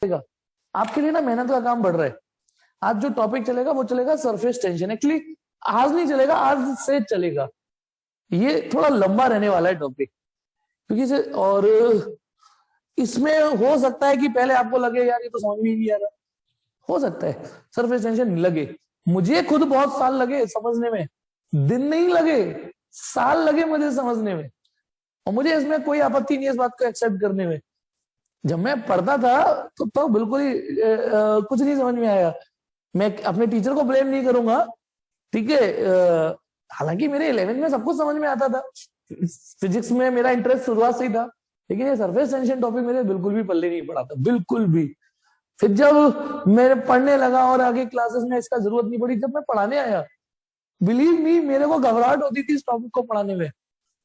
चलेगा आपके लिए ना, मेहनत का काम बढ़ रहा है। आज जो टॉपिक चलेगा वो चलेगा सरफेस टेंशन। एक्चुअली आज नहीं चलेगा, आज से चलेगा। ये थोड़ा लंबा रहने वाला है टॉपिक, क्योंकि और इसमें हो सकता है कि पहले आपको लगे यार ये तो समझ में ही नहीं आ रहा, हो सकता है सरफेस टेंशन लगे। मुझे खुद बहुत साल लगे समझने में, दिन नहीं लगे, साल लगे मुझे समझने में, और मुझे इसमें कोई आपत्ति नहीं है इस बात को एक्सेप्ट करने में। जब मैं पढ़ता था तो बिल्कुल ही कुछ नहीं समझ में आया। मैं अपने टीचर को ब्लेम नहीं करूंगा, ठीक है। हालांकि मेरे 11th में सब कुछ समझ में आता था, फिजिक्स में मेरा इंटरेस्ट शुरुआत से ही था, लेकिन ये सरफेस टेंशन टॉपिक मेरे बिल्कुल भी पल्ले नहीं पड़ा था, बिल्कुल भी। फिर जब मैं पढ़ने लगा और आगे क्लासेस में इसका जरूरत नहीं पड़ी, जब मैं पढ़ाने आया, बिलीव मी मेरे को घबराहट होती थी इस टॉपिक को पढ़ाने में,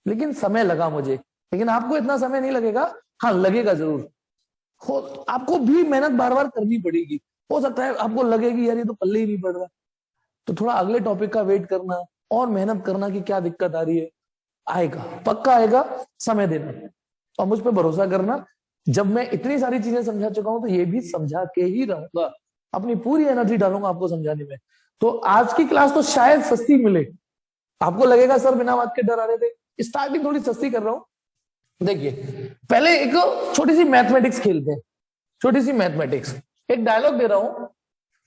लेकिन समय लगा मुझे। लेकिन आपको इतना समय नहीं लगेगा, हाँ लगेगा जरूर। आपको भी मेहनत बार बार करनी पड़ेगी। हो सकता है आपको लगेगी यार ये तो पल्ले ही नहीं पड़ रहा, तो थोड़ा अगले टॉपिक का वेट करना और मेहनत करना कि क्या दिक्कत आ रही है। आएगा, पक्का आएगा, समय देना और मुझ पर भरोसा करना। जब मैं इतनी सारी चीजें समझा चुका हूं तो ये भी समझा के ही रहूंगा, अपनी पूरी एनर्जी डालूंगा आपको समझाने में। तो आज की क्लास तो शायद सस्ती मिले। आपको लगेगा सर बिना बात के डरा रहे थे, स्टार्टिंग थोड़ी सस्ती कर रहा हूं। देखिए पहले एक छोटी सी मैथमेटिक्स खेलते हैं, छोटी सी मैथमेटिक्स। एक डायलॉग दे रहा हूं,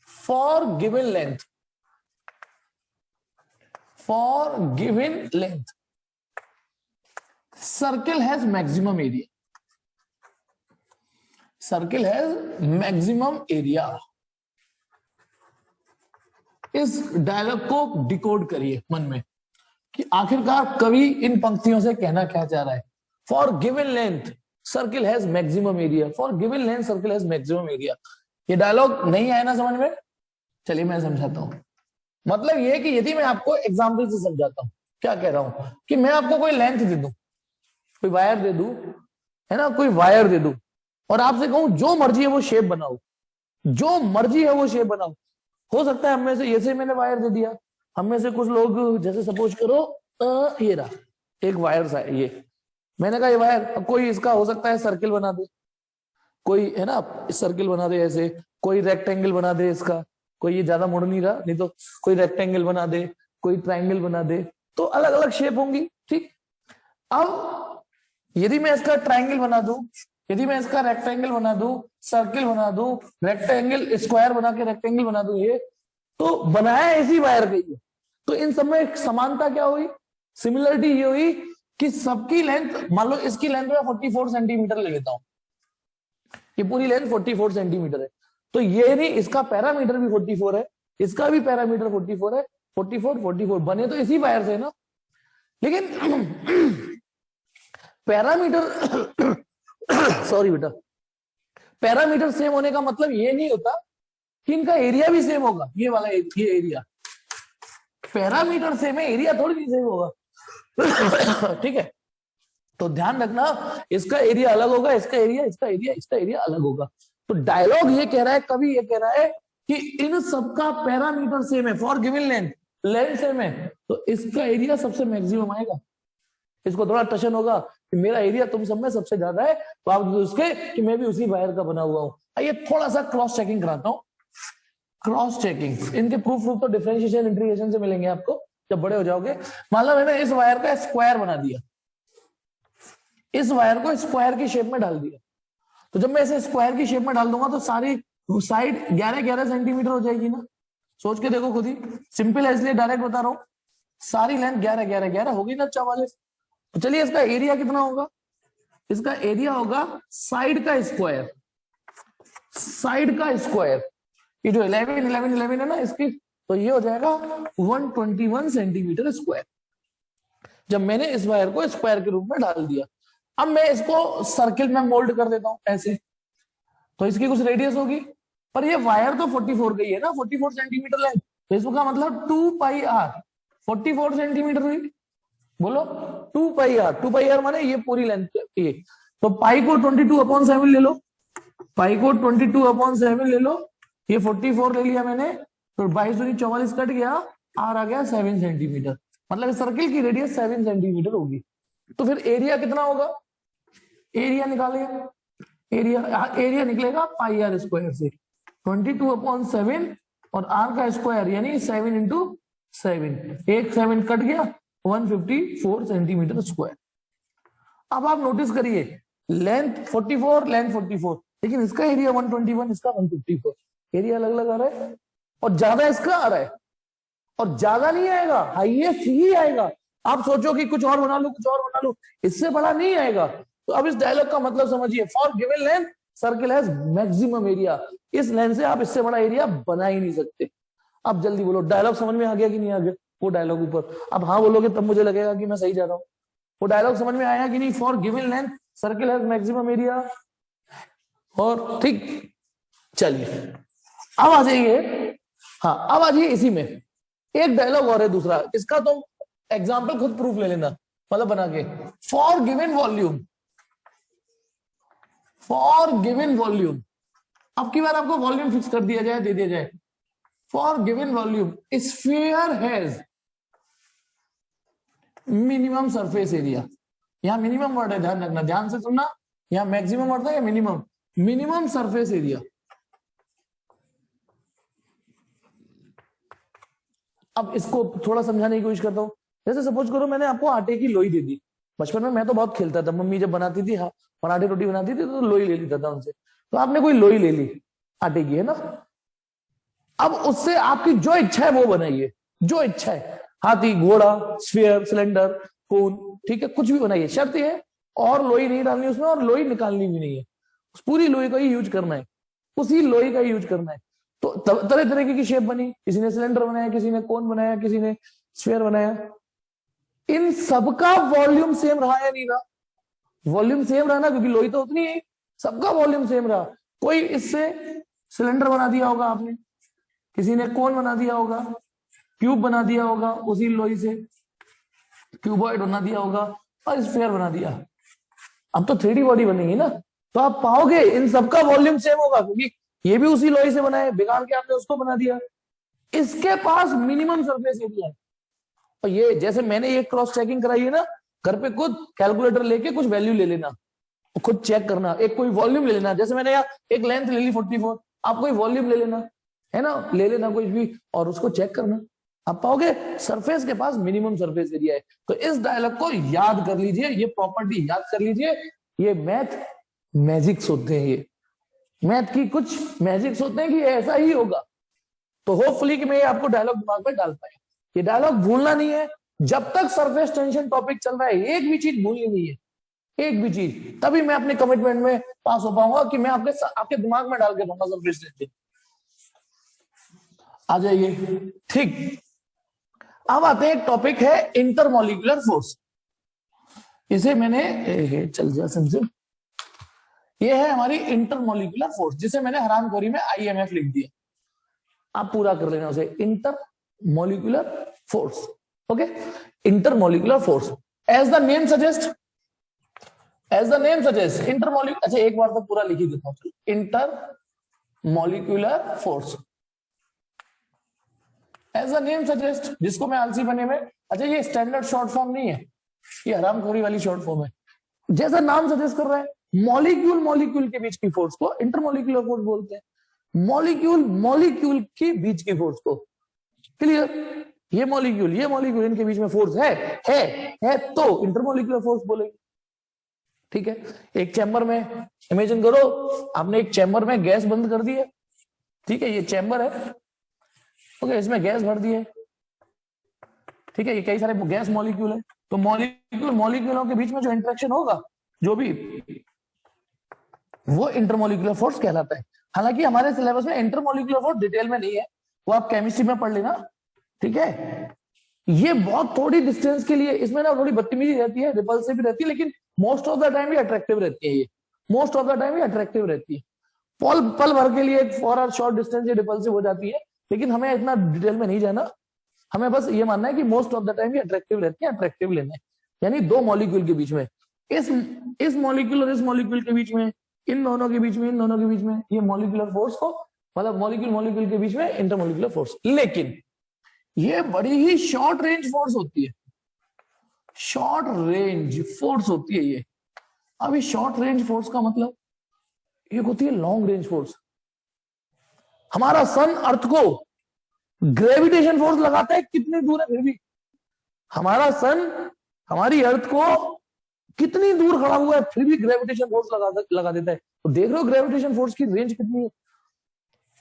for given length, for given length circle has maximum area, circle has maximum area. इस डायलॉग को डिकोड करिए मन में कि आखिरकार कवि इन पंक्तियों से कहना क्या चाह रहा है। For given length circle has maximum area, for given length circle has maximum area. ये डायलॉग नहीं आया ना समझ में? चलिए मैं समझाता हूं। मतलब ये कि यदि मैं आपको एग्जाम्पल से समझाता हूं, क्या कह रहा हूं कि मैं आपको कोई लेंथ दे दूं, कोई वायर दे दूं, है ना, कोई वायर दे दूं, और आपसे कहूं जो मर्जी है वो शेप बनाओ, जो मर्जी है वो शेप बनाओ। हो सकता है हम में से, जैसे मैंने वायर दे दिया, हम में से कुछ लोग जैसे सपोज करो ये रहा एक वायर सा है, ये मैंने कहा ये वायर, कोई इसका हो सकता है सर्किल बना दे, कोई है ना सर्किल बना दे ऐसे, कोई रेक्टेंगल बना दे इसका, कोई ये ज्यादा मुड़ नहीं रहा, नहीं तो कोई रेक्टेंगल बना दे, कोई ट्रायंगल बना दे, तो अलग अलग शेप होंगी, ठीक। अब यदि मैं इसका ट्रायंगल बना दूं, यदि मैं इसका रेक्टेंगल बना दूं, सर्किल बना दूं, रेक्टेंगल स्क्वायर बना के रेक्टेंगल बना दूं, ये तो बनाया इसी वायर का ही है। तो इन सब में समानता क्या हुई, सिमिलरिटी ये हुई कि सबकी लेंथ, मान लो इसकी लेंथ में 44 सेंटीमीटर ले लेता हूं, ये पूरी लेंथ 44 सेंटीमीटर है, तो ये नहीं, इसका पैरामीटर भी 44 है, इसका भी पैरामीटर 44 है, 44 44 बने तो इसी वायर से ना। लेकिन पैरामीटर सॉरी बेटा, पैरामीटर सेम होने का मतलब ये नहीं होता कि इनका एरिया भी सेम होगा। ये वाला ये एरिया, पैरामीटर सेम है, एरिया थोड़ी नहीं सेम होगा ठीक है। तो ध्यान रखना, इसका एरिया अलग होगा, इसका एरिया, इसका एरिया अलग होगा। तो डायलॉग ये कह रहा है, कवि ये कह रहा है कि इन सबका पैरामीटर सेम है, for given length, length same है, तो इसका एरिया सबसे मैक्सिमम आएगा। इसको थोड़ा टशन होगा कि मेरा एरिया तुम सब में सबसे ज्यादा है, तो आप उसके कि मैं भी उसी वायर का बना हुआ हूं। आइए थोड़ा सा क्रॉस चेकिंग कराता हूं, क्रॉस चेकिंग। इनके प्रूफ तो डिफरेंशिएशन इंटीग्रेशन से मिलेंगे आपको जब बड़े हो जाओगे। मान लो मैंने इस वायर का स्क्वायर बना दिया, इस वायर को स्क्वायर की शेप में डाल दिया, तो जब मैं इसे स्क्वायर की शेप में डाल दूंगा तो सारी साइड 11-11 सेंटीमीटर हो जाएगी ना। सोच के देखो खुद ही, सिंपल है इसलिए डायरेक्ट बता रहा हूं। सारी लेंथ 11-11-11 होगी ना 44। तो चलिए इसका एरिया कितना होगा, इसका एरिया होगा साइड का स्क्वायर, साइड का स्क्वायर, ये जो 11-11-11 है ना इसकी, तो ये हो जाएगा 121 सेंटीमीटर स्क्वायर, जब मैंने इस वायर को स्क्वायर के रूप में डाल दिया। अब मैं इसको सर्किल में मोल्ड कर देता हूं ऐसे, तो इसकी कुछ रेडियस होगी, पर ये वायर तो 44 गई है ना, 44 सेंटीमीटर लेंथ, तो इसका मतलब 2 पाई आर, 44 सेंटीमीटर हुई, बोलो 2 पाई आर, 2 पाई आर माने ये पूरी लेंथ ये। तो पाई को 22/7 ले लो, पाई को 22/7 ले लो, ये 44 ले लिया मैंने, तो 22-44 कट गया, आर आ गया 7 सेंटीमीटर, मतलब सर्किल की रेडियस 7 सेंटीमीटर होगी। तो फिर एरिया कितना होगा, एरिया निकालिए, एरिया निकलेगा पाई आर स्क्वायर से 22/7 और आर का स्क्वायर यानी 7 इंटू 7, एक 7 कट गया 154 सेंटीमीटर स्क्वायर। अब आप नोटिस करिए लेंथ 44, लेंथ 44, लेकिन इसका एरिया 121, इसका 154, एरिया अलग अलग आ रहा है और ज्यादा इसका आ रहा है और ज्यादा नहीं आएगा, हाईएस्ट ही आएगा। आप सोचो कि कुछ और बना लो, कुछ और बना लो, इससे बड़ा नहीं आएगा। तो अब इस डायलॉग का मतलब समझिए, for given length circle has maximum area, इस लेंथ से आप इससे बड़ा एरिया बना ही नहीं सकते। अब जल्दी बोलो, डायलॉग समझ में आ गया कि नहीं आ गया? वो डायलॉग ऊपर अब हाँ बोलोगे तब मुझे लगेगा कि मैं सही जा रहा हूं। वो डायलॉग समझ में आया कि नहीं? For given length circle has maximum area. और ठीक, चलिए अब आ जाइए, हाँ अब आ जाइए इसी में एक डायलॉग और है दूसरा, इसका तो एग्जाम्पल खुद प्रूफ ले लेना, मतलब बना के। For given volume, for given volume, अब की बार आपको वॉल्यूम फिक्स कर दिया जाए, दे दिया जाए, for given volume sphere has minimum surface area. यहां मिनिमम वर्ड है, ध्यान रखना, ध्यान से सुनना, यहां मैक्सिमम वर्ड था या मिनिमम? Minimum surface area. अब इसको थोड़ा समझाने की कोशिश करता हूं। जैसे सपोज करो मैंने आपको आटे की लोई दे दी, बचपन में मैं तो बहुत खेलता था, मम्मी जब बनाती थी पराठे रोटी बनाती थी तो लोई ले लेता था उनसे। तो आपने कोई लोई ले ली आटे की, है ना? अब उससे आपकी जो इच्छा है वो बनाइए, जो इच्छा है, हाथी, घोड़ा, स्फीयर, सिलेंडर, कोन, ठीक है, कुछ भी बनाइए। शर्त है और लोई नहीं डालनी उसमें और लोई निकालनी भी नहीं है, उस पूरी लोई का ही यूज करना है, उसी लोई का ही यूज करना है। तो तरह तरह की शेप बनी, किसी ने सिलेंडर बनाया, किसी ने कोन बनाया, किसी ने स्फीयर बनाया। इन सबका वॉल्यूम सेम रहा या नहीं रहा? वॉल्यूम सेम रहा ना, क्योंकि लोई तो उतनी है, सबका वॉल्यूम सेम रहा। कोई इससे सिलेंडर बना दिया होगा आपने, किसी ने कोन बना दिया होगा, क्यूब बना दिया होगा, उसी लोई से क्यूबॉइड बना दिया होगा और स्फीयर बना दिया। अब तो 3D बॉडी बनेगी ना, तो आप पाओगे इन सबका वॉल्यूम सेम होगा, क्योंकि ये भी उसी लोई से बना है, बिगाड़ के आपने उसको बना दिया। इसके पास मिनिमम सरफेस एरिया है। और ये जैसे मैंने ये क्रॉस चेकिंग कराई है ना, घर पे खुद कैलकुलेटर लेके कुछ वैल्यू ले लेना, खुद चेक करना, एक कोई वॉल्यूम ले लेना। जैसे मैंने यार एक लेंथ ले ली 44, आप कोई वॉल्यूम ले लेना, है ना, ले लेना कुछ भी और उसको चेक करना, आप पाओगे सरफेस के पास मिनिमम सरफेस एरिया है। तो इस डायलॉग को याद कर लीजिए, ये प्रॉपर्टी याद कर लीजिए, ये मैथ मैजिक्स होते हैं, ये मैथ की कुछ मैजिक्स होते हैं कि ऐसा ही होगा। तो होपफुली कि मैं आपको डायलॉग दिमाग में डाल पाया। ये डायलॉग भूलना नहीं है, जब तक सरफेस टेंशन टॉपिक चल रहा है, एक भी चीज भूलनी नहीं है, एक भी चीज, तभी मैं अपने कमिटमेंट में पास हो पाऊंगा कि मैं आपके दिमाग में डाल के दूंगा सरफेस टेंशन। आ जाइए, ठीक। अब आते हैं, टॉपिक है इंटरमॉलिक्यूलर फोर्स। इसे मैंने चल जा समझे, ये है हमारी इंटरमॉलिक्यूलर फोर्स, जिसे मैंने हरामखोरी में IMF लिख दिया, आप पूरा कर लेना उसे, intermolecular force. Okay, intermolecular force as the name suggest, as the name suggest intermolecular, अच्छा एक बार तो पूरा लिख ही देता हूं, intermolecular force as the name suggest, जिसको मैं आलसी बने में, अच्छा ये स्टैंडर्ड शॉर्ट फॉर्म नहीं है, ये हरामखोरी वाली शॉर्ट फॉर्म है। जैसा नाम सजेस्ट कर रहा है, मॉलिक्यूल मॉलिक्यूल के बीच की फोर्स को इंटरमॉलिक्यूलर फोर्स बोलते हैं, मॉलिक्यूल मॉलिक्यूल के बीच की फोर्स को। क्लियर? ये मॉलिक्यूल इनके बीच में फोर्स है तो इंटरमॉलिक्यूलर फोर्स बोलेंगे। ठीक है, एक चैम्बर में इमेजिन करो, आपने एक चैम्बर में गैस बंद कर दी है, ठीक है, ये चैम्बर है, ओके, इसमें गैस भर दी है, ठीक है, ये कई सारे गैस मॉलिक्यूल है, तो मॉलिक्यूलों के बीच में जो इंटरेक्शन होगा, जो भी, वो इंटरमॉलिक्यूलर फोर्स कहलाता है। हालांकि हमारे सिलेबस में इंटरमॉलिक्यूलर फोर्स डिटेल में नहीं है, वो आप केमिस्ट्री में पढ़ लेना, ठीक है। ये बहुत थोड़ी डिस्टेंस के लिए, इसमें ना थोड़ी बदतमीजी रहती है, रिपल्सिव भी रहती है, लेकिन मोस्ट ऑफ द टाइम ये अट्रैक्टिव रहती है, ये मोस्ट ऑफ द टाइम ये अट्रैक्टिव रहती है। पल भर के लिए फॉर अ शॉर्ट डिस्टेंस ये रिपल्सिव हो जाती है, लेकिन हमें इतना डिटेल में नहीं जाना, हमें बस ये मानना है कि मोस्ट ऑफ द टाइम ये अट्रैक्टिव रहती है, अट्रैक्टिव लेना है, यानी दो मॉलिक्यूल के बीच में, इस मॉलिक्यूल और इस मॉलिक्यूल के बीच में, इन दोनों के बीच में, इन दोनों के बीच में, ये मॉलिक्यूलर फोर्स को, मतलब मॉलिक्यूल के बीच में इंटरमॉलिक्यूलर फोर्स। लेकिन ये बड़ी ही शॉर्ट रेंज फोर्स होती है, शॉर्ट रेंज फोर्स होती है ये। अभी शॉर्ट रेंज फोर्स का मतलब, एक होती है लॉन्ग रेंज फोर्स। हमारा सन अर्थ को ग्रेविटेशन फोर्स लगाता है कितनी दूर है, फिर भी हमारा सन हमारी अर्थ को कितनी दूर खड़ा हुआ है फिर भी ग्रेविटेशन फोर्स लगा देता है। तो देख रहे हो ग्रेविटेशन फोर्स की रेंज कितनी है।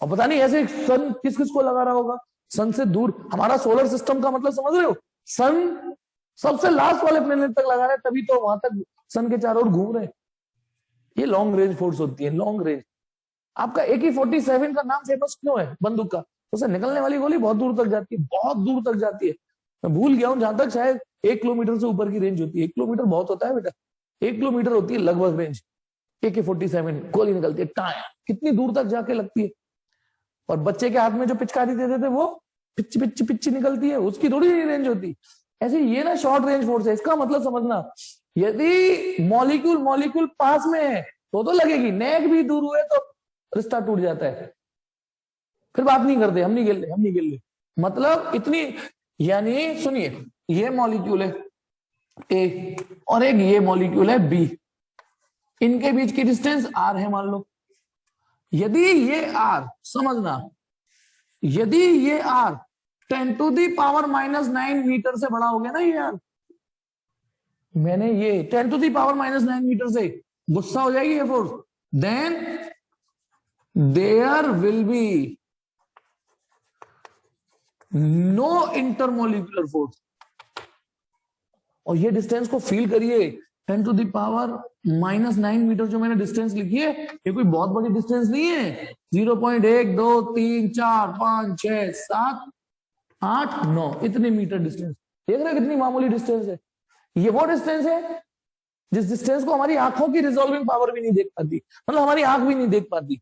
और पता नहीं ऐसे सन किस किस को लगा रहा होगा, सन से दूर। हमारा सोलर सिस्टम का मतलब समझ रहे हो, सन सबसे लास्ट वाले प्लेनेट तक लगा रहे हैं, तभी तो वहां तक सन के चारों ओर घूम रहे हैं। ये लॉन्ग रेंज फोर्स होती है, लॉन्ग रेंज। आपका AK-47 का नाम फेमस क्यों है बंदूक का? उसे निकलने वाली गोली बहुत दूर तक जाती है, बहुत दूर तक जाती है। मैं भूल गया हूं, जहां तक शायद 1 किलोमीटर से ऊपर की रेंज होती है। 1 किलोमीटर बहुत होता है बेटा, 1 किलोमीटर होती है लगभग रेंज। AK-47 गोली निकलती है, टाया कितनी दूर तक जाके लगती है। और बच्चे के हाथ में जो पिचकारी देते थे वो पिच पिच पिच निकलती है, उसकी थोड़ी रेंज होती। ऐसे ये ना शॉर्ट रेंज फोर्स है। इसका मतलब समझना, यदि मॉलिक्यूल मॉलिक्यूल पास में है तो लगेगी, नेक भी दूर हुए तो रिश्ता टूट जाता है, फिर बात नहीं करते, हम नहीं खेल ले। मतलब इतनी, यानी सुनिए, ये मॉलिक्यूल है ए और एक ये मॉलिक्यूल है बी, इनके बीच की डिस्टेंस r है मान लो। यदि ये r, समझना, यदि ये r 10⁻⁻⁹ मीटर से बड़ा हो गया ना, ये r, मैंने ये 10⁻⁹ मीटर से गुस्सा हो जाएगी ये force, then there will be no intermolecular force. और ये डिस्टेंस को फील करिए, 10⁻⁹ मीटर जो मैंने डिस्टेंस लिखी है, ये कोई बहुत बड़ी डिस्टेंस नहीं है। 0.1 2 3 4 5 6 7 8 9 इतने मीटर डिस्टेंस, देख रहे हो कितनी मामूली डिस्टेंस है। ये वो डिस्टेंस है जिस डिस्टेंस को हमारी आंखों की रिजॉल्विंग पावर भी नहीं देख पाती, मतलब हमारी आंख भी नहीं देख पाती,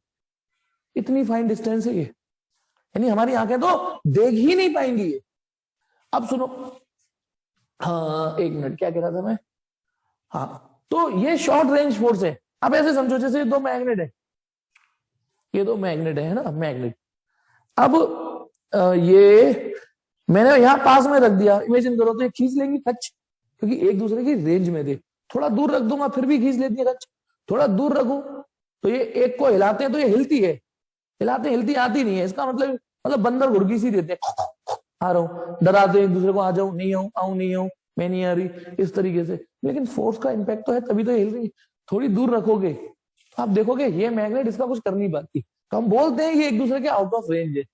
इतनी फाइन डिस्टेंस है ये। यानी हमारी आंखें तो देख ही नहीं पाएंगी ये। अब सुनो, हाँ 1 मिनट, क्या कह रहा था मैं? हाँ, तो ये शॉर्ट रेंज फोर्स है। अब ऐसे समझो जैसे ये 2 मैग्नेट है, ये 2 मैग्नेट है ना, मैग्नेट। अब ये मैंने यहां पास में रख दिया, इमेजिन करो तो ये खींच लेंगी खच, क्योंकि एक दूसरे की रेंज में थे। थोड़ा दूर रख दूंगा फिर भी खींच लेती है खच, थोड़ा दूर रखूं तो ये एक को हिलाते हैं तो ये हिलती है, हिलाते हिलती आती नहीं है। इसका मतलब बंदर घुड़की सी देते हैं, आ रहा हूं, डराते हैं एक दूसरे को, आ जाऊं नहीं आऊं, आऊं नहीं आऊं, मैं नहीं आ रही, इस तरीके से। लेकिन फोर्स का इंपैक्ट तो है, तभी तो हिल रही। थोड़ी दूर रखोगे तो आप देखोगे ये मैग्नेट इसका कुछ कर नहीं पाती, तो हम बोलते हैं ये एक दूसरे के आउट ऑफ रेंज है।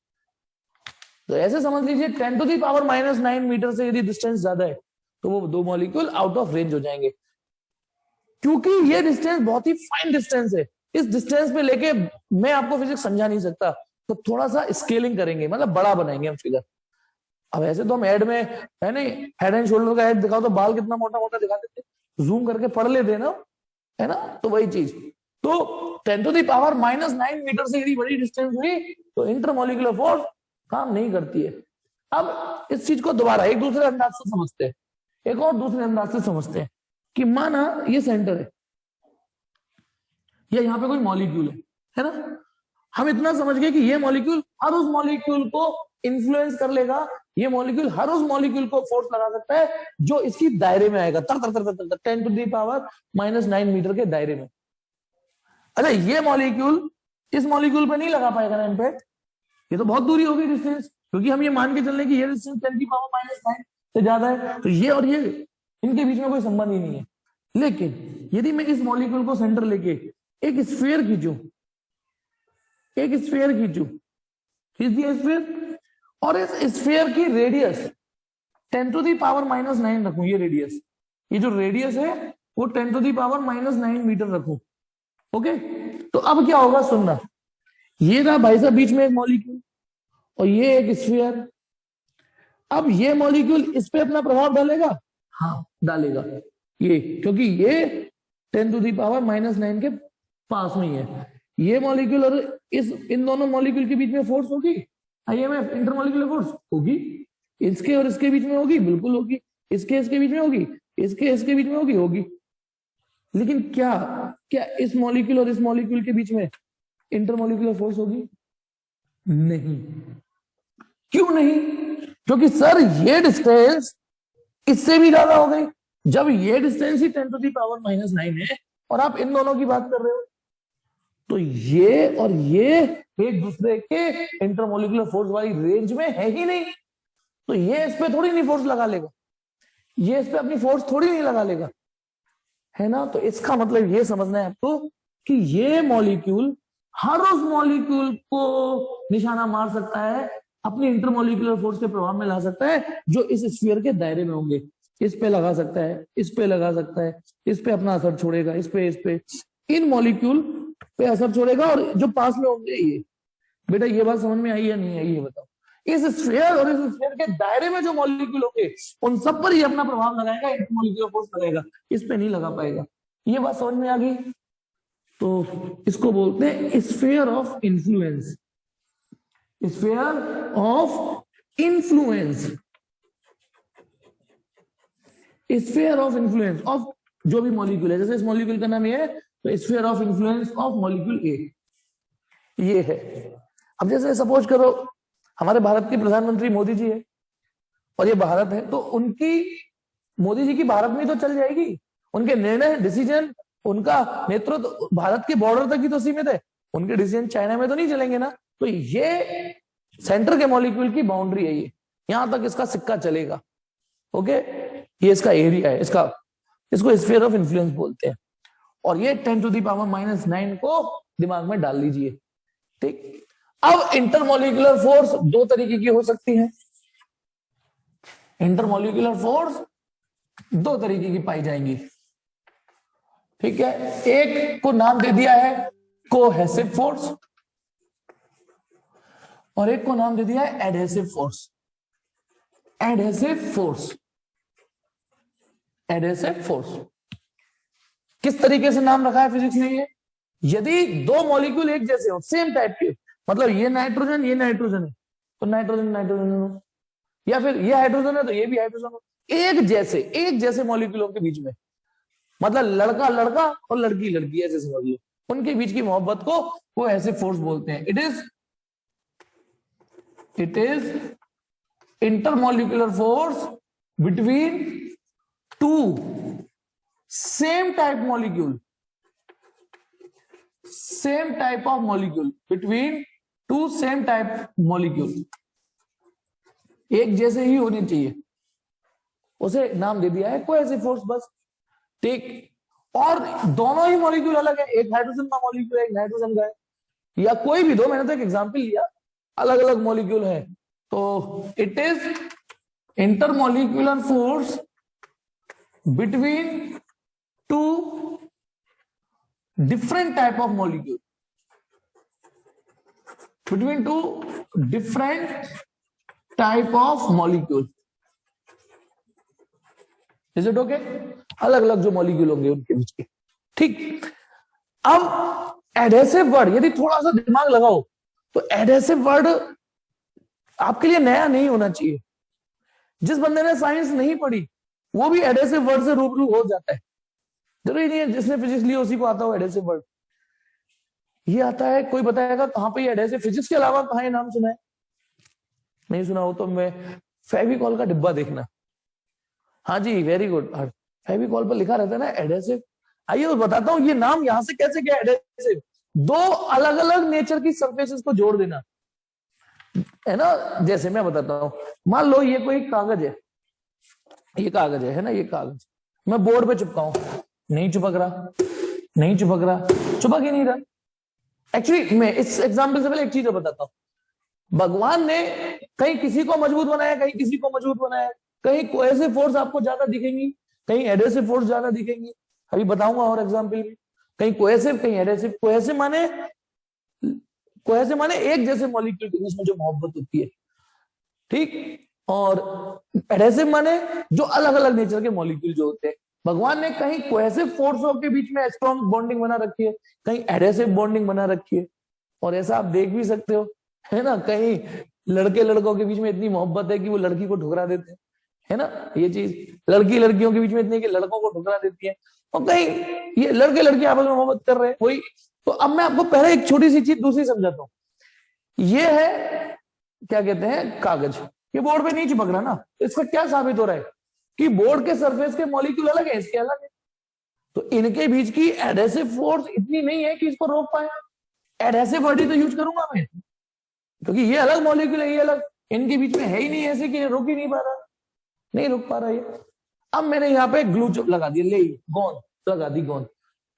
तो ऐसे समझ लीजिए 10⁻⁹ मीटर से यदि डिस्टेंस ज्यादा है तो वो 2 मॉलिक्यूल आउट ऑफ रेंज हो जाएंगे। क्योंकि ये डिस्टेंस बहुत ही फाइन डिस्टेंस है, इस डिस्टेंस पे लेके मैं आपको फिजिक्स समझा नहीं सकता, तो थोड़ा सा स्केलिंग करेंगे, मतलब बड़ा बनाएंगे हम फिगर। अब ऐसे तो हम एड में है नहीं, हेड एंड शोल्डर का एड दिखाओ तो बाल कितना मोटा मोटा दिखा देते, जूम करके पढ़ लेते ना, है ना। तो वही चीज, तो 10⁻⁹ मीटर से यदि बड़ी डिस्टेंस हुई तो इंटरमोलिकुलर फोर्स काम नहीं करती है। अब इस चीज को दोबारा एक दूसरे अंदाज से समझते हैं, एक और दूसरे अंदाज से समझते हैं कि माना ये सेंटर है, या यहाँ पे कोई मॉलिक्यूल है ना। हम इतना समझ गए कि ये मॉलिक्यूल हर उस मॉलिक्यूल को इन्फ्लुएंस कर लेगा, ये मॉलिक्यूल हर उस मॉलिक्यूल को फोर्स लगा सकता है जो इसकी दायरे में आएगा, 10⁻⁹ मीटर के दायरे में। अच्छा, ये मॉलिक्यूल इस मॉलिक्यूल पे नहीं लगा पाएगा ना इम्पैक्ट, ये तो बहुत दूरी होगी डिस्टेंस, क्योंकि हम ये मान के चल रहे कि ये डिस्टेंस 10⁻⁹ से ज्यादा है, तो ये और ये इनके बीच में कोई संबंध ही नहीं है। लेकिन यदि मैं इस मॉलिक्यूल को सेंटर लेके एक स्फीयर खींचूं, एक स्फीयर खींच दिया स्फीयर, और इस स्फीयर की रेडियस 10⁻⁹ रखूं, ये रेडियस, ये जो रेडियस है वो 10⁻⁹ मीटर रखूं। ओके, तो अब क्या होगा सुनना, ये रहा भाई साहब बीच में एक मॉलिक्यूल और ये एक स्फीयर। अब ये मॉलिक्यूल इस पे अपना प्रभाव डालेगा, हाँ डालेगा, ये क्योंकि ये 10⁻⁹ के पास में ही है। ये मॉलिक्यूल और इन दोनों मॉलिक्यूल के बीच में फोर्स होगी, IMF इंटरमॉलिक्यूलर फोर्स होगी, इसके और इसके बीच में होगी, बिल्कुल होगी, इसके बीच में होगी, इसके बीच में होगी। लेकिन क्या इस मॉलिक्यूल और इस मॉलिक्यूल के बीच में इंटरमॉलिक्यूलर फोर्स होगी? नहीं। क्यों नहीं? क्योंकि सर ये डिस्टेंस इससे भी ज्यादा हो गई। जब ये डिस्टेंस ही 10⁻⁹ है और आप इन दोनों की बात कर रहे हो, तो ये और ये एक दूसरे के इंटरमोलिकुलर फोर्स वाली रेंज में है ही नहीं, तो ये इस पे थोड़ी नहीं फोर्स लगा लेगा, ये इस पे अपनी फोर्स थोड़ी नहीं लगा लेगा, है ना। तो इसका मतलब ये समझना है आपको कि ये मॉलिक्यूल हर उस मॉलिक्यूल को निशाना मार सकता है, अपनी इंटरमोलिकुलर फोर्स के प्रभाव में ला सकता है, जो इस स्फीयर के दायरे में होंगे। इस पे लगा सकता है, इस पे लगा सकता है, इस पे अपना असर छोड़ेगा, इस पे इन मॉलिक्यूल पे असर छोड़ेगा, और जो पास में होंगे ये। बेटा ये बात समझ में आई या नहीं आई, ये बताओ। इस स्फीयर और इस स्फीयर के दायरे में जो मॉलिक्यूल होंगे उन सब पर ही अपना प्रभाव लगाएगा, इंटरमोलिकुलर फोर्स लगाएगा, इस पे नहीं लगा पाएगा। ये बात समझ में आ गई। तो इसको बोलते हैं sphere of influence, sphere of influence, sphere of influence of जो भी मॉलिक्यूल है। जैसे इस मॉलिक्यूल का नाम ये है, तो sphere of influence of molecule A ये है। अब जैसे सपोज करो हमारे भारत के प्रधानमंत्री मोदी जी है, और ये भारत है, तो उनकी मोदी जी की भारत में तो चल जाएगी, उनके निर्णय डिसीजन, उनका नेतृत्व भारत के बॉर्डर तक ही तो सीमित है, उनके डिसीजन चाइना में तो नहीं चलेंगे ना। तो ये सेंटर के मॉलिक्यूल की बाउंड्री है, ये यहां तक इसका सिक्का चलेगा। ओके, ये इसका एरिया है, इसको स्फीयर ऑफ इन्फ्लुएंस बोलते हैं। और ये 10⁻⁹ को दिमाग में डाल लीजिए, ठीक। अब इंटरमोलिकुलर फोर्स दो तरीके की हो सकती है, इंटरमोलिकुलर फोर्स दो तरीके की पाई जाएंगी, ठीक है। एक को नाम दे दिया है कोहेसिव फोर्स, और एक को नाम दे दिया है adhesive force. Adhesive force, adhesive force किस तरीके से नाम रखा है फिजिक्स में? ये यदि दो मॉलिक्यूल एक जैसे हो, सेम टाइप के, मतलब ये नाइट्रोजन है, तो नाइट्रोजन हो, या फिर ये हाइड्रोजन है तो ये भी हाइड्रोजन हो, एक जैसे मॉलिक्यूलों के बीच में, मतलब लड़का लड़का और लड़की लड़की ऐसे समझ लो, उनके बीच की मोहब्बत को वो ऐसे फोर्स बोलते हैं। It is intermolecular force between two same type of molecule, between two same type molecule, एक जैसे ही होने चाहिए, उसे नाम दे दिया है कोहेसिव फोर्स, बस, ठीक। और दोनों ही मॉलिक्यूल अलग है, एक हाइड्रोजन का मॉलिक्यूल है, एक नाइट्रोजन का है, या कोई भी दो, मैंने तो एक एग्जांपल लिया, अलग अलग मॉलिक्यूल है, तो it is intermolecular force between two different type of molecule, between two different type of molecule. Is it okay? अलग अलग जो मॉलिक्यूल होंगे उनके बीच के, ठीक। अब एडहेसिव वर्ड, यदि थोड़ा सा दिमाग लगाओ तो एडहेसिव वर्ड आपके लिए नया नहीं होना चाहिए। जिस बंदे ने साइंस नहीं पढ़ी वो भी एडहेसिव वर्ड से रूबरू हो जाता है, जरूरी नहीं है जिसने फिजिक्स ली उसी को आता हो एडहेसिव वर्ड। ये आता है, कोई बताएगा कहां पे एडहेसिव, फिजिक्स के अलावा कहां ये नाम सुना है? नहीं सुना हो तो मैं फेविकॉल का डिब्बा देखना, हाँ जी वेरी गुड, फेविकॉल पर लिखा रहता है ना एडहेसिव। आइए और बताता हूं ये नाम यहां से कैसे गया एडहेसिव। दो अलग अलग नेचर की सरफेसेस को जोड़ देना, है ना। जैसे मैं बताता हूं, मान लो ये कोई कागज है, ये कागज है ना, ये कागज मैं बोर्ड पे चिपकाऊं, नहीं चिपक रहा, चिपक ही नहीं रहा। एक्चुअली मैं इस एग्जाम्पल से पहले एक चीज बताता हूं, भगवान ने कहीं किसी को मजबूत बनाया, कहीं किसी को मजबूत बनाया, कहीं कोहेसिव फोर्स आपको ज्यादा दिखेंगी, कहीं एडहेसिव फोर्स ज्यादा दिखेंगी, अभी बताऊंगा और एग्जाम्पल में। कहीं कोहेसिव कहीं एडहेसिव। कोहेसिव माने एक जैसे मॉलिक्यूल के बीच में जो मोहब्बत होती है, ठीक। और एडहेसिव माने जो अलग अलग नेचर के मॉलिक्यूल जो होते हैं। भगवान ने कहीं कोहेसिव फोर्सों के बीच में स्ट्रॉन्ग बॉन्डिंग बना रखी है, कहीं एडहेसिव बॉन्डिंग बना रखी है। और ऐसा आप देख भी सकते हो, है ना, कहीं लड़के लड़कों के बीच में इतनी मोहब्बत है कि वो लड़की को ठुकरा देते हैं, है ना। ये चीज लड़की लड़कियों के बीच में इतनी कि लड़कों को ठुकरा देती है, और कहीं ये लड़के लड़की आपस में मोहब्बत कर रहे हैं, वही। तो अब मैं आपको पहले एक छोटी सी चीज दूसरी समझाता हूँ। ये है क्या कहते हैं, कागज, ये बोर्ड पे नहीं चिपक रहा ना, इसका क्या साबित हो रहा है कि बोर्ड के सरफेस के मॉलिक्यूल अलग है, इसके अलग है। तो इनके बीच की एडहेसिव फोर्स इतनी नहीं है कि इसको रोक पाए। एडहेसिव वर्ड ही तो यूज करूंगा मैं, क्योंकि ये अलग मॉलिक्यूल है, ये अलग, इनके बीच में है ही नहीं ऐसे कि रुक ही नहीं पा रहा, नहीं रुक पा रहा ये। अब मैंने यहाँ पे ग्लू लगा दिया, ले गोंद लगा दी, गोंद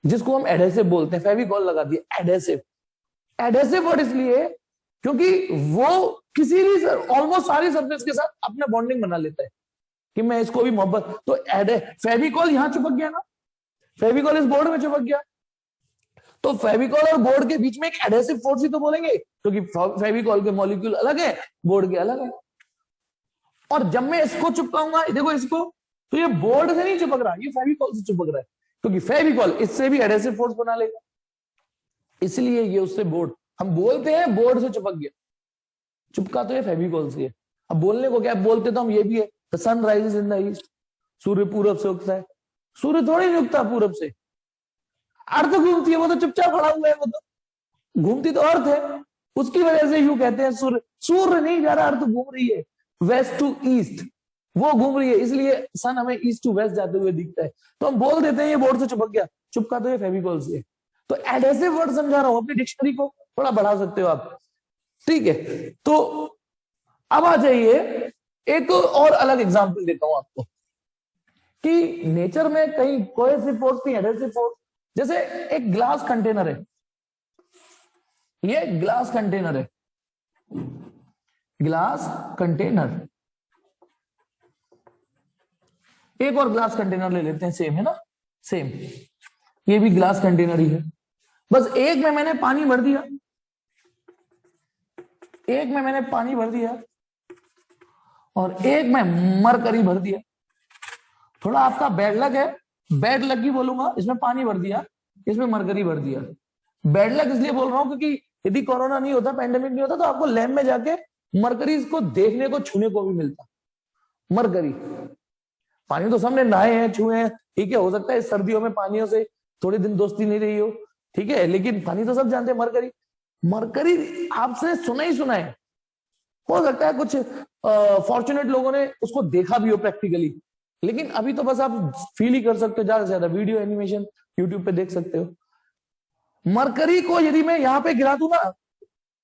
जिसको हम एडहेसिव बोलते हैं, फेविकॉल लगा दिया, एडहेसिव। एडहेसिव वर्ड इसलिए क्योंकि वो किसी भी ऑलमोस्ट सारी सरफेस के साथ अपना बॉन्डिंग बना लेता है कि मैं इसको भी मोहब्बत, तो फेविकॉल यहां चिपक गया ना, फेविकॉल इस बोर्ड में चिपक गया, तो फेविकॉल और बोर्ड के बीच में एक एडहेसिव फोर्स ही तो बोलेंगे, क्योंकि फेविकॉल के मॉलिक्यूल अलग है, बोर्ड के अलग है। और जब मैं इसको चिपकाऊंगा, देखो इसको, तो ये बोर्ड से नहीं चिपक रहा, ये फेविकॉल से चिपक रहा है, क्योंकि फेविकॉल इससे भी एडहेसिव फोर्स बना लेगा, इसलिए ये उससे बोर्ड, हम बोलते हैं बोर्ड से चिपक गया, चिपका तो ये फेविकॉल से है। अब बोलने को क्या बोलते तो हम ये भी है, the sun rises in the east, सूर्य पूरब से उगता है, सूर्य थोड़ी नहीं उगता पूरब से, अर्थ घूमती है, वो तो चुपचाप खड़ा हुआ है, वो तो घूमती तो अर्थ है, उसकी वजह से यूं कहते हैं सूर्य, सूर्य नहीं जा रहा, अर्थ घूम रही है वेस्ट टू ईस्ट, वो घूम रही है, इसलिए सन हमें ईस्ट टू वेस्ट जाते हुए दिखता है, तो हम बोल देते हैं ये बोर्ड से चिपक गया, चिपका तो ये फेविकॉल से। तो एडहेसिव वर्ड समझा रहा हूं, अपनी डिक्शनरी को थोड़ा बढ़ा सकते हो आप, ठीक है। तो अब आ जाइए, एक और अलग एग्जांपल देता हूं आपको कि नेचर में कहीं कोहेसिव फोर्स नहीं, एडहेसिव फोर्स, जैसे एक ग्लास कंटेनर है, ये ग्लास कंटेनर है, ग्लास कंटेनर, एक और ग्लास कंटेनर ले लेते हैं, सेम है ना, सेम, ये भी ग्लास कंटेनर ही है, बस एक में मैंने पानी भर दिया, एक में मैंने पानी भर दिया और एक में मरकरी भर दिया। थोड़ा आपका बैड लक है, बैड लक ही बोलूंगा, इसमें पानी भर दिया, इसमें मरकरी भर दिया। बैड लक इसलिए बोल रहा हूं क्योंकि यदि कोरोना नहीं होता, पैंडेमिक नहीं होता, तो आपको लैब में जाके मरकरी को देखने को, छूने को भी मिलता। मरकरी, पानी तो सबने नहाए हैं, छुए हैं, ठीक है, हो सकता है सर्दियों में पानियों से थोड़े दिन दोस्ती नहीं रही हो, ठीक है, लेकिन पानी तो सब जानते हैं। मरकरी, मरकरी आपसे सुना ही सुना है, हो सकता है कुछ फॉर्चुनेट लोगों ने उसको देखा भी हो प्रैक्टिकली, लेकिन अभी तो बस आप फील ही कर सकते हो, ज्यादा से ज्यादा वीडियो एनिमेशन यूट्यूब पे देख सकते हो। मरकरी को यदि मैं यहाँ पे गिरा दूं ना,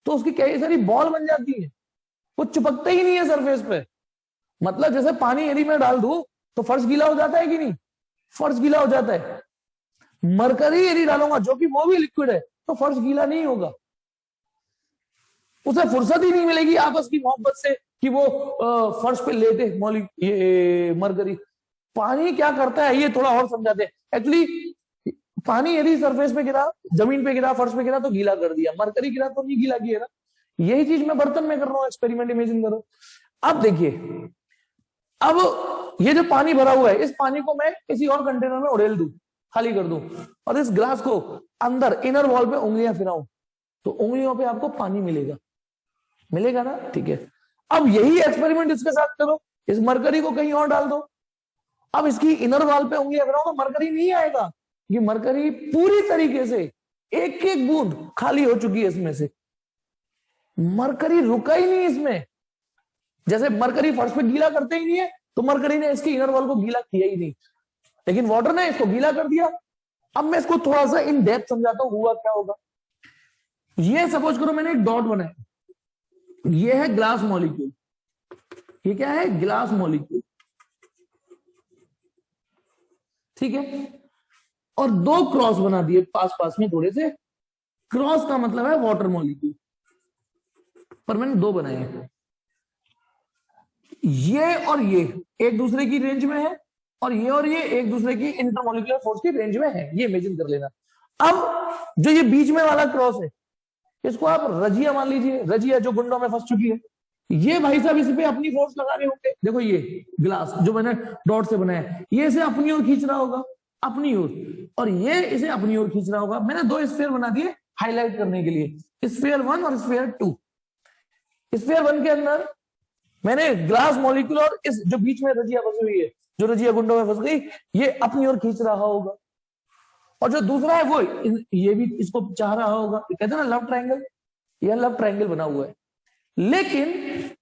तो उसकी कई सारी बॉल बन जाती है, वो चिपकता ही नहीं है सरफेस पे। मतलब जैसे पानी यदि मैं डाल दूं तो फर्श गीला हो जाता है कि नहीं, फर्श गीला हो जाता है। मरकरी यदि डालूंगा, जो कि वो भी लिक्विड है, तो फर्श गीला नहीं होगा, उसे फुर्सत ही नहीं मिलेगी आपस की मोहब्बत से कि वो फर्श पे लेटे ये मरकरी। पानी क्या करता है ये थोड़ा और समझाते हैं। एक्चुअली पानी यदि सरफेस पे गिरा, जमीन पे गिरा, फर्श पे गिरा तो गीला कर दिया, मरकरी गिरा तो नहीं गीला किया ना। यही चीज मैं बर्तन में कर रहा हूँ, एक्सपेरिमेंट इमेजिन करो। अब देखिए, अब ये जो पानी भरा हुआ है, इस पानी को मैं किसी और कंटेनर में उड़ेल दूं, खाली कर दूं, और इस ग्लास को अंदर इनर वॉल पे उंगलियां फिराऊं, तो उंगलियों पे आपको पानी मिलेगा, मिलेगा ना, ठीक है। अब यही एक्सपेरिमेंट इसके साथ करो, इस मरकरी को कहीं और डाल दो, अब इसकी इनर वॉल पे उंगलियां फिराओ तो मरकरी नहीं आएगा, ये मरकरी पूरी तरीके से एक एक बूंद खाली हो चुकी है इसमें से, मरकरी रुका ही नहीं इसमें। जैसे मरकरी फर्श पे गीला करते ही नहीं है, तो मरकरी ने इसकी इनर वॉल को गीला किया ही नहीं, लेकिन वाटर ने इसको गीला कर दिया। अब मैं इसको थोड़ा सा इन डेप्थ समझाता हूं, हुआ क्या होगा। ये सपोज करो मैंने एक डॉट बनाया, ये है ग्लास मॉलिक्यूल, ये क्या है, ग्लास मॉलिक्यूल, ठीक है, और दो क्रॉस बना दिए पास पास में थोड़े से, क्रॉस का मतलब है वाटर मॉलिक्यूल, पर मैंने दो बनाए हैं, ये और ये एक दूसरे की रेंज में है, और ये एक दूसरे की इंटरमोलिकुलर फोर्स की रेंज में है, ये इमेजिन कर लेना। अब जो ये बीच में वाला क्रॉस है, इसको आप रजिया मान लीजिए, रजिया जो गुंडों में फंस चुकी है, ये भाई साहब इस पे अपनी फोर्स लगा रहे होंगे। देखो ये ग्लास जो मैंने डॉट से बनाया, ये इसे अपनी ओर खींच रहा होगा, अपनी ओर, और ये इसे अपनी ओर खींच रहा होगा। मैंने दो स्फीयर बना दिए हाईलाइट करने के लिए, स्फीयर 1 और स्फीयर 2। स्फीयर 1 के अंदर मैंने ग्लास मॉलिक्यूल और इस जो बीच में रजिया फंसी हुई है, जो रजिया गुंडों में फंस गई, ये अपनी ओर खींच रहा होगा, और जो दूसरा है वो ये भी इसको चाह रहा होगा। कहते हैं ना लव ट्रायंगल, यह लव ट्रायंगल बना हुआ है। लेकिन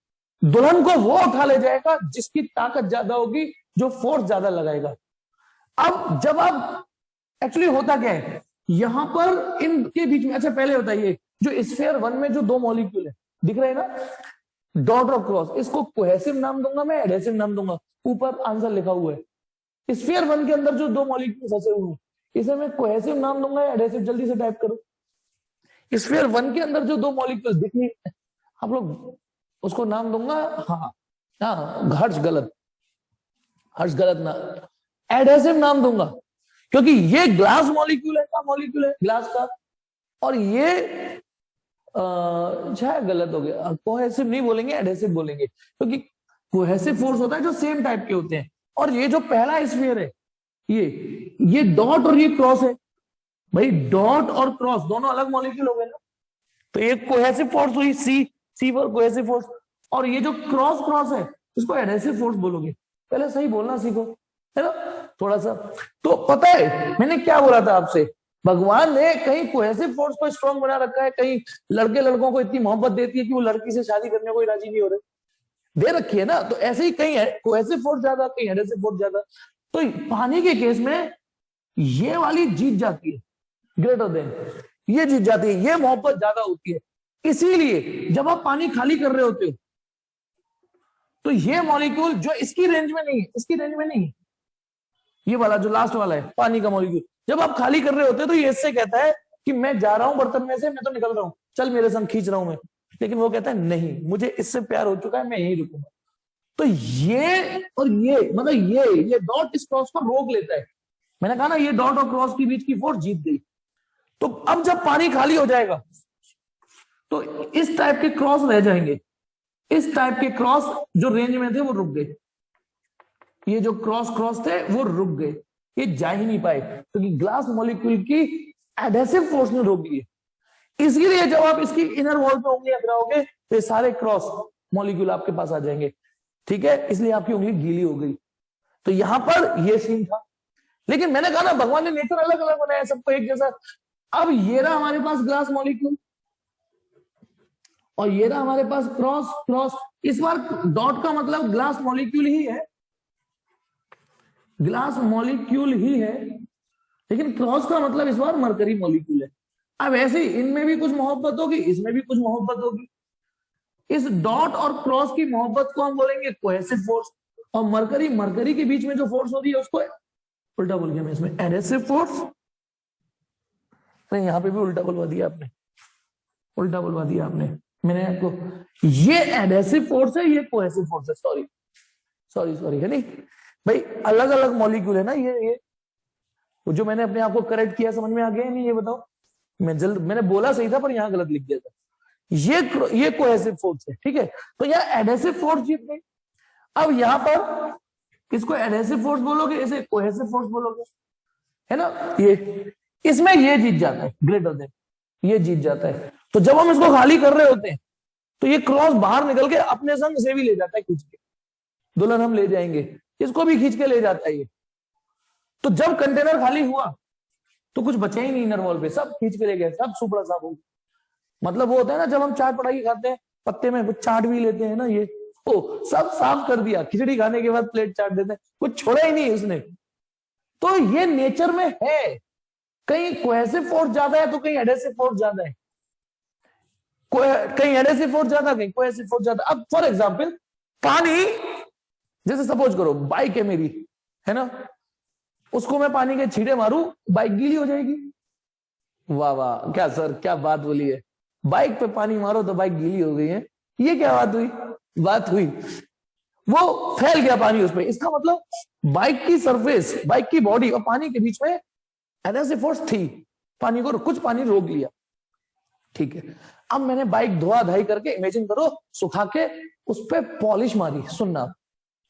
दुल्हन को वो उठा ले जाएगा जिसकी ताकत ज्यादा होगी, जो फोर्स ज्यादा लगाएगा। अब जब आप एक्चुअली होता क्या है यहां पर इनके बीच में, अच्छा पहले बताइए जो स्फीयर 1 में जो दो मॉलिक्यूल है दिख रहे हैं ना, डॉट और क्रॉस, इसको कोहेसिव नाम दूंगा मैं, एडहेसिव नाम दूंगा, ऊपर आंसर लिखा हुआ है। स्फीयर 1 के अंदर जो दो मॉलिक्यूल फंसे हुए हैं इसे मैं कोहेसिव नाम दूंगा या एडहेसिव, जल्दी से टाइप करो। स्फीयर 1 के अंदर जो दो मॉलिक्यूल दिखनी, आप लोग उसको नाम दूंगा, हाँ हाँ हर्ष गलत, हर्ष गलत ना, एडहेसिव नाम दूंगा, क्योंकि ये ग्लास मॉलिक्यूल है, क्या मॉलिक्यूल है, ग्लास का, और ये शायद गलत हो गया, कोहेसिव नहीं बोलेंगे, एडहेसिव बोलेंगे, क्योंकि कोहेसिव फोर्स होता है जो सेम टाइप के होते हैं। और ये जो पहला स्फीयर है ये डॉट और ये क्रॉस है, भाई डॉट और क्रॉस दोनों अलग मॉलिक्यूल हो गए ना, तो ये कोहेसिव फोर्स हुई, सी फॉर कोहेसिव फोर्स, और ये जो क्रॉस क्रॉस है इसको एडहेसिव फोर्स बोलोगे। पहले सही बोलना सीखो, है ना, थोड़ा सा। तो पता है मैंने क्या बोला था आपसे, भगवान ने कहीं कोहेसिव फोर्स को स्ट्रॉन्ग बना रखा है, कहीं लड़के लड़कों को इतनी मोहब्बत देती है कि वो लड़की से शादी करने को राजी नहीं हो रहे, दे रखी है ना, तो ऐसे ही कहीं है कोहेसिव फोर्स ज्यादा, कहीं एडहेसिव फोर्स ज्यादा। तो पानी के केस में ये वाली जीत जाती है, ग्रेटर देन, ये जीत जाती है, ये मोहब्बत ज्यादा होती है। इसीलिए जब आप पानी खाली कर रहे होते हो तो ये मॉलिक्यूल जो इसकी रेंज में नहीं है, इसकी रेंज में नहीं है, ये वाला जो लास्ट वाला है पानी का मॉलिक्यूल, जब आप खाली कर रहे होते हो तो ये इससे कहता है कि मैं जा रहा हूं बर्तन में से, मैं तो निकल रहा हूं, चल मेरे संग खींच रहा हूं मैं, लेकिन वो कहता है नहीं, मुझे इससे प्यार हो चुका है, मैं यहीं रुकूंगा। तो ये और ये मतलब ये डॉट इस क्रॉस को रोक लेता है। मैंने कहा ना ये डॉट और क्रॉस के बीच की फोर्स जीत गई। तो अब जब पानी खाली हो जाएगा तो इस टाइप के क्रॉस रह जाएंगे, इस टाइप के क्रॉस जो रेंज में थे वो रुक गए, ये जो क्रॉस क्रॉस थे वो रुक गए, ये जा ही नहीं पाए, क्योंकि ग्लास मॉलिक्यूल की एडहेसिव फोर्स ने रोक दिए। इसीलिए जब आप इसकी इनर वॉल पे उंगली अगराओगे तो ये सारे क्रॉस मॉलिक्यूल आपके पास आ जाएंगे, ठीक है, इसलिए आपकी उंगली गीली हो गई। तो यहां पर ये सीन था, लेकिन मैंने कहा ना भगवान ने नेचर अलग अलग बनाया, सबको एक जैसा। अब ये रहा हमारे पास ग्लास मॉलिक्यूल और ये रहा हमारे पास क्रॉस क्रॉस। इस बार डॉट का मतलब ग्लास मॉलिक्यूल ही है, ग्लास मॉलिक्यूल ही है, लेकिन क्रॉस का मतलब इस बार मरकरी मॉलिक्यूल है। अब ऐसे ही इनमें भी कुछ मोहब्बत होगी, इसमें भी कुछ मोहब्बत होगी। इस डॉट और क्रॉस की मोहब्बत को हम बोलेंगे कोहेसिव फोर्स, और मरकरी मरकरी के बीच में जो फोर्स होती है उसको उल्टा बोल गया मैं इसमें, एडहेसिव फोर्स। नहीं यहां पे भी उल्टा बोलवा दिया आपने, उल्टा बोलवा दिया आपने, मैंने आपको, ये एडहेसिव फोर्स है, ये कोहेसिव फोर्स है, सॉरी सॉरी सॉरी, है नहीं भाई, अलग अलग मॉलिक्यूल है ना ये जो मैंने अपने आप को करेक्ट किया, समझ में आ गया नहीं, ये बताओ, मैंने बोला सही था पर यहां गलत लिख दिया था। ये कोहेसिव फोर्स है, ठीक है, तो यहाँ एडहेसिव फोर्स जीत गई। अब यहां पर इसको एडहेसिव फोर्स बोलोगे, इसे कोहेसिव फोर्स बोलोगे, है ना, ये इसमें ये जीत जाता है, ग्रेटर देन, ये जीत जाता है। तो जब हम इसको खाली कर रहे होते हैं तो ये क्रॉस बाहर निकल के अपने संग से भी ले जाता है खींच के, दुल्हन हम ले जाएंगे, इसको भी खींच के ले जाता है ये। तो जब कंटेनर खाली हुआ तो कुछ बचा ही नहीं इनर वॉल पे, सब खींच के ले गए, सब सुपड़ा साफ हो। मतलब वो होता है ना जब हम चाट पटाई खाते हैं पत्ते में कुछ चाट भी लेते हैं ना, ये ओ सब साफ कर दिया, खिचड़ी खाने के बाद प्लेट चाट देते हैं, कुछ छोड़ा ही नहीं उसने। तो ये नेचर में है, कहीं कोहेसिव फोर्स ज्यादा है तो कहीं एडहेसिव फोर्स ज्यादा है, कहीं एडहेसिव फोर्स ज्यादा, कहीं कोहेसिव फोर्स ज्यादा। अब फॉर एग्जांपल पानी, जैसे सपोज करो बाइक है मेरी, है ना, उसको मैं पानी के छींटे मारूं, बाइक गीली हो जाएगी। वाह वाह, क्या सर क्या बात बोली है, बाइक पे पानी मारो तो बाइक गीली हो गई है, ये क्या बात हुई, बात हुई, वो फैल गया पानी उसमें। इसका मतलब बाइक की सरफेस, बाइक की बॉडी और पानी के बीच में एडहेसिव फोर्स थी, पानी को कुछ पानी रोक लिया, ठीक है। अब मैंने बाइक धोआ धाई करके, इमेजिन करो सुखा के उस पर पॉलिश मारी, सुनना,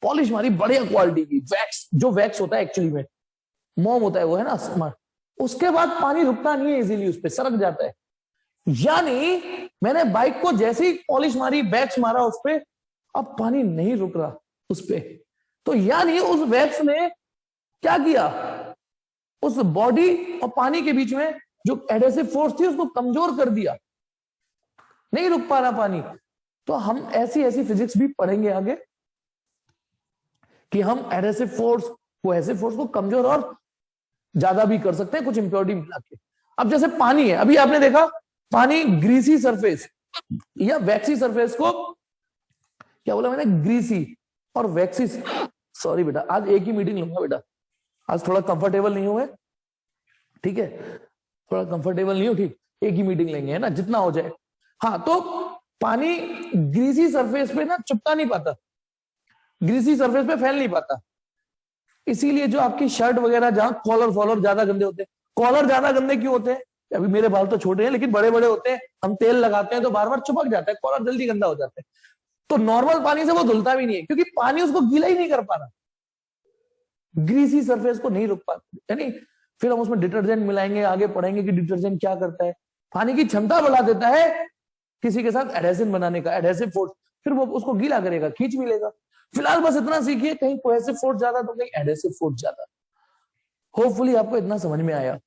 पॉलिश मारी बढ़िया क्वालिटी की, वैक्स, जो वैक्स होता है एक्चुअली में मोम होता है वो, है ना, उसके बाद पानी रुकता नहीं है इजीली, उस पर सरक जाता है। यानी मैंने बाइक को जैसे ही पॉलिश मारी, वैक्स मारा उस पर, अब पानी नहीं रुक रहा उस पर। तो यानी उस वैक्स ने क्या किया, उस बॉडी और पानी के बीच में जो एडहेसिव फोर्स थी उसको कमजोर कर दिया, नहीं रुक पा रहा पानी। तो हम ऐसी ऐसी फिजिक्स भी पढ़ेंगे आगे कि हम एडहेसिव फोर्स, कोहेसिव फोर्स को कमजोर और ज्यादा भी कर सकते हैं कुछ इंप्योरिटी मिला के। अब जैसे पानी है, अभी आपने देखा पानी ग्रीसी सरफेस या वैक्सी सरफेस को, क्या बोला मैंने, ग्रीसी और वैक्सी। सॉरी बेटा, आज एक ही मीटिंग लूंगा बेटा, आज थोड़ा कंफर्टेबल नहीं हुए, ठीक है, थोड़ा कंफर्टेबल नहीं हो, ठीक, एक ही मीटिंग लेंगे, है ना, जितना हो जाए। हाँ, तो पानी ग्रीसी सरफेस पे ना चिपका नहीं पाता, ग्रीसी सरफेस पे फैल नहीं पाता, इसीलिए जो आपकी शर्ट वगैरह जहां कॉलर फॉलर ज्यादा गंदे होते हैं, कॉलर ज्यादा गंदे क्यों होते हैं, अभी मेरे बाल तो छोटे हैं लेकिन बड़े बड़े होते हैं, हम तेल लगाते हैं तो बार बार चिपक जाता है, कॉलर जल्दी गंदा हो जाता है, तो नॉर्मल पानी से वो धुलता भी नहीं है क्योंकि पानी उसको गीला ही नहीं कर पा रहा, ग्रीसी सरफेस को नहीं रुक पाता, यानी फिर हम उसमें डिटर्जेंट मिलाएंगे, आगे पढ़ेंगे कि डिटर्जेंट क्या करता है, पानी की क्षमता बढ़ा देता है किसी के साथ एडहेसिव बनाने का, एडहेसिव फोर्स, फिर वो उसको गीला करेगा, खींच मिलेगा। फिलहाल बस इतना सीखिए, कहीं कोहेसिव फोर्स ज्यादा तो कहीं एडहेसिव फोर्स ज्यादा। होपफुली आपको इतना समझ में आया,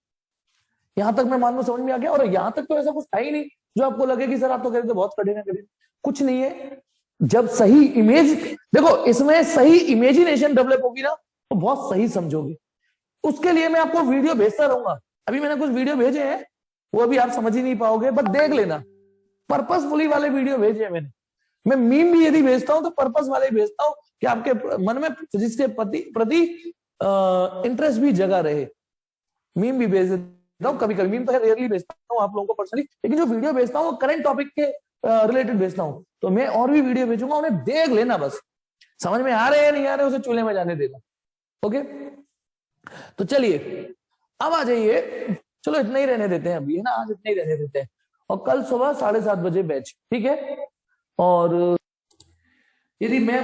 यहां तक मैं मान लो समझ में आ गया, और यहां तक तो ऐसा कुछ था ही नहीं जो आपको लगे कि सर आप तो कह रहे थे बहुत कठिन है, कठिन कुछ नहीं है। जब सही इमेज, देखो इसमें सही इमेजिनेशन डेवलप होगी ना तो बहुत सही समझोगे, उसके लिए मैं आपको वीडियो भेजता रहूंगा, अभी मैंने कुछ वीडियो भेजे हैं, वो अभी आप समझ ही नहीं पाओगे, बस देख लेना, पर्पसफुली वाले वीडियो भेजे हैं मैंने, मैं मीम भी यदि भेजता हूं तो पर्पस वाले भेजता हूं कि आपके मन में फिजिक्स के प्रति इंटरेस्ट भी जगा रहे, मीम भी भेज देता हूं कभी कभी, मीम तो रेयरली भेजता हूं आप लोगों को पर्सनली, लेकिन जो वीडियो भेजता हूं वो करंट टॉपिक के रिलेटेड भेजता हूं, तो मैं और भी वीडियो भेजूंगा, उन्हें देख लेना, बस समझ में आ रहे हैं नहीं आ रहे उसे चूल्हे में जाने देना। ओके, तो चलिए अब आ जाइए, चलो इतना ही रहने देते हैं अभी, है ना, आज इतना ही रहने देते हैं, और कल सुबह 7:30 बजे बैच, ठीक है। और यदि मैं